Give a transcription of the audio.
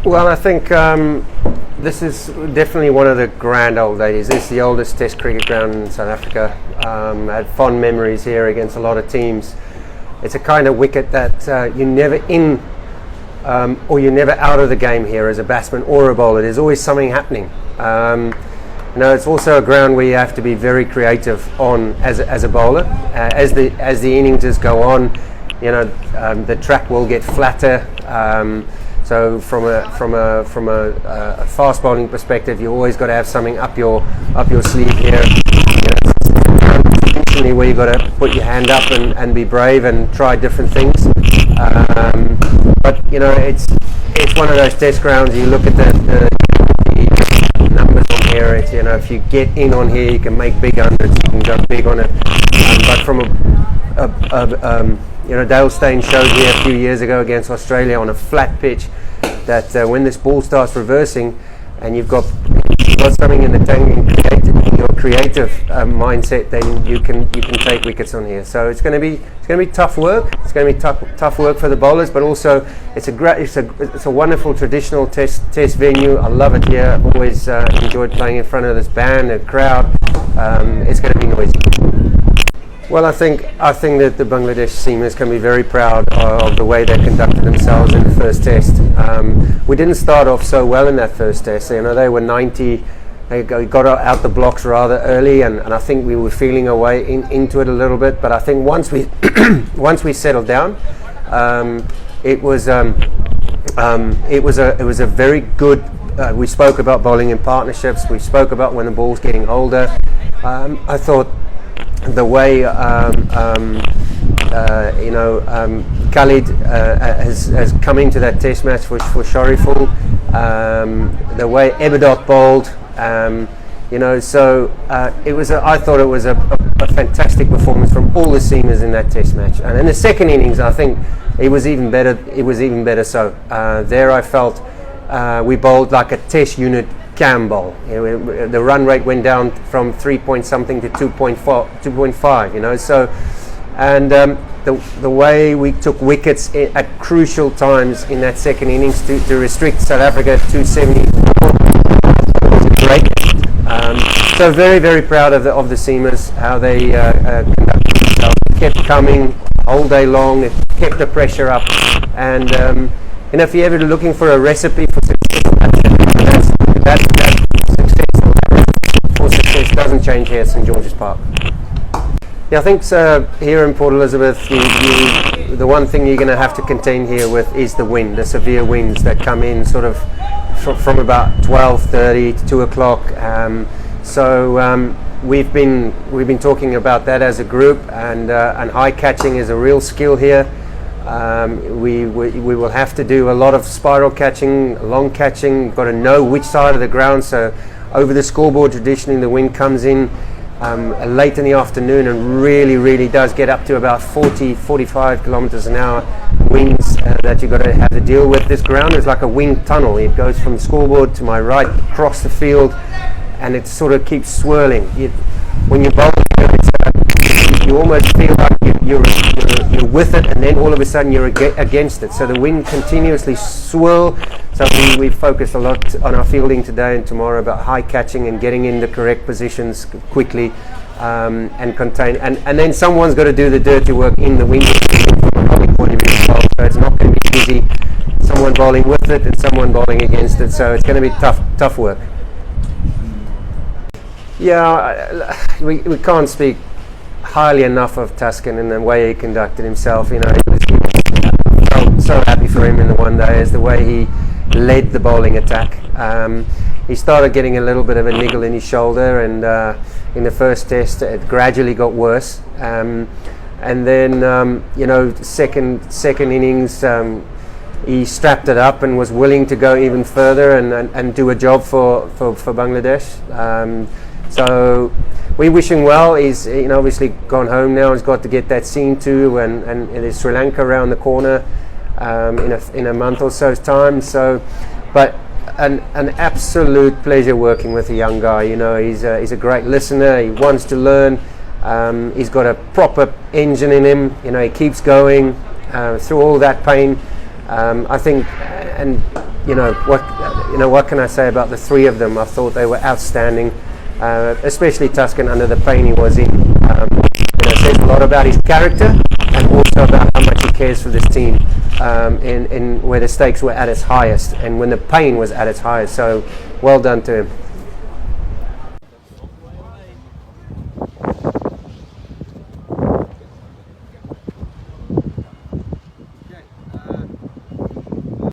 Well, I think this is definitely one of the grand old days. This is the oldest Test cricket ground in South Africa. I had fond memories here against a lot of teams. It's a kind of wicket that you're never in or you're never out of the game here as a batsman or a bowler. There's always something happening. It's also a ground where you have to be very creative on as a bowler. As the innings go on, the track will get flatter. So from a fast bowling perspective, you always got to have something up your sleeve here. Where you've got to put your hand up and be brave and try different things. But it's one of those test grounds. You look at the numbers on here. It's, if you get in on here, you can make big hundreds. You can go big on it. But from Dale Steyn showed here a few years ago against Australia on a flat pitch that when this ball starts reversing and you've got something in the tank and your creative mindset, then you can take wickets on here. So it's going to be tough work. It's going to be tough work for the bowlers, but also it's a wonderful traditional test venue. I love it here. I've always enjoyed playing in front of this band and crowd. It's going to be noisy. Well, I think that the Bangladesh seamers can be very proud of the way they conducted themselves in the first test. We didn't start off so well in that first test. They were 90. They got out the blocks rather early, and I think we were feeling our way into it a little bit. But I think once we once we settled down, it was a very good. We spoke about bowling in partnerships. We spoke about when the ball's getting older. I thought the way Khalid has come into that test match for Shariful, the way Ebadot bowled, I thought it was a fantastic performance from all the seamers in that test match. And in the second innings, I think it was even better. So there I felt we bowled like a test unit can bowl. The run rate went down from 3 point something to 2.5. So, and the way we took wickets at crucial times in that second innings to restrict South Africa to 274 was a great. So very, very proud of the seamers, how they conducted themselves. It kept coming all day long. It kept the pressure up, and if you're ever looking for a recipe for success, that success doesn't change here at St George's Park. Yeah, I think here in Port Elizabeth, the one thing you're going to have to contend here with is the wind, the severe winds that come in sort of from about 12:30 to 2 o'clock. We've been talking about that as a group, and high catching is a real skill here. We will have to do a lot of spiral catching, long catching. You've got to know which side of the ground. So over the scoreboard, traditionally the wind comes in late in the afternoon and really does get up to about 40-45 kilometers an hour winds that you've got to have to deal with. This ground is like a wind tunnel. It goes from the scoreboard to my right across the field, and it sort of keeps swirling. When you bowl, you almost feel like you're with it, and then all of a sudden you're against it. So the wind continuously swirl. So we focused a lot on our fielding today and tomorrow about high catching and getting in the correct positions quickly and contain. And then someone's got to do the dirty work in the wind from a bowling point of view as well. So it's not going to be easy. Someone bowling with it and someone bowling against it. So it's going to be tough work. Yeah, we can't speak highly enough of Taskin and the way he conducted himself. I felt so happy for him in the one day as the way he led the bowling attack. He started getting a little bit of a niggle in his shoulder, and in the first test it gradually got worse. And then second innings he strapped it up and was willing to go even further and do a job for Bangladesh. So we wish him well. He's obviously gone home now. He's got to get that scene too, and there's Sri Lanka around the corner in a month or so's time. So, but an absolute pleasure working with a young guy. He's a great listener. He wants to learn. He's got a proper engine in him. He keeps going through all that pain. I think, and what can I say about the three of them? I thought they were outstanding, especially Tuscan under the pain he was in. It says a lot about his character and also about how much he cares for this team, in where the stakes were at its highest and when the pain was at its highest. So well done to him.